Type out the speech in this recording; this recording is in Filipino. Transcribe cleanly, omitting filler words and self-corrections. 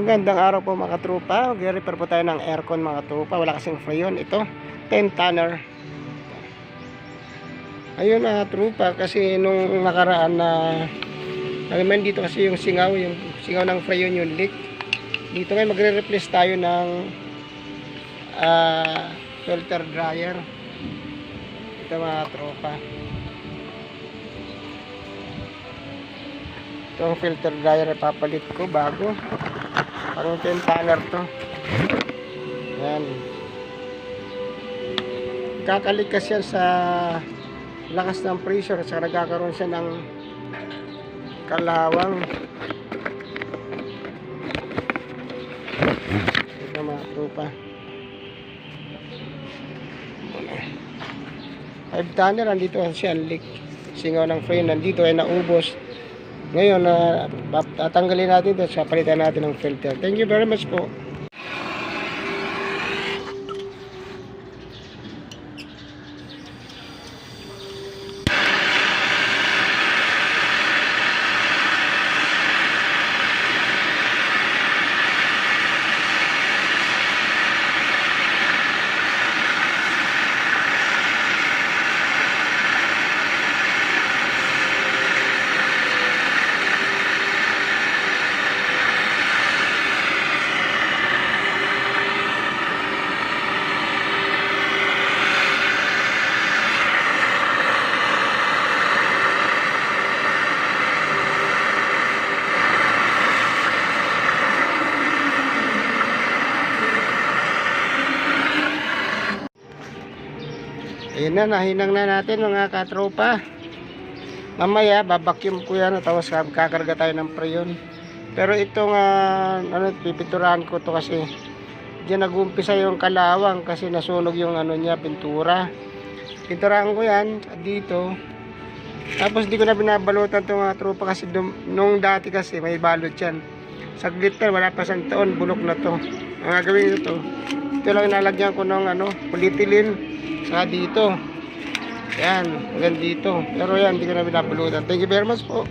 Magandang araw po mga tropa. Mag-repair po tayo ng aircon mga tropa. Wala kasing freon. Ito 10 tonner. Ayun mga tropa, kasi nung nakaraan na naman dito kasi yung singaw ng freon, yung leak. Dito ngayon magre-replace tayo ng filter dryer. Ito mga tropa. Itong filter dryer ay papalit ko bago. Parang 10 tonner to. Yan. Kakalikas yan sa lakas ng pressure at saka nagkakaroon siya ng kalawang. Ito mga tropa. 5 tonner, nandito siya leak. Singaw ng frame, nandito ay naubos. Ngayon, tatanggalin natin ito, sa palitan natin ng filter. Thank you very much po. Ayun na, nahinang na natin mga katropa. Mamaya babacuum ko yan, tapos kakarga tayo ng freon. Pero itong pipinturahan ko to kasi diyan nag-uumpisa yung kalawang kasi nasunog yung niya, pintura. Pinturahan ko yan dito. Tapos di ko na binabalutan to mga tropa kasi nung dati kasi may balot yan. Saglit na, wala pa isang taon, bulok na to. Ang gagawin ito, ito lang inalagyan ko ng polyethylene. Saka dito. Yan, hanggang dito. Pero yan, hindi ko na binabulutan. Thank you very much po.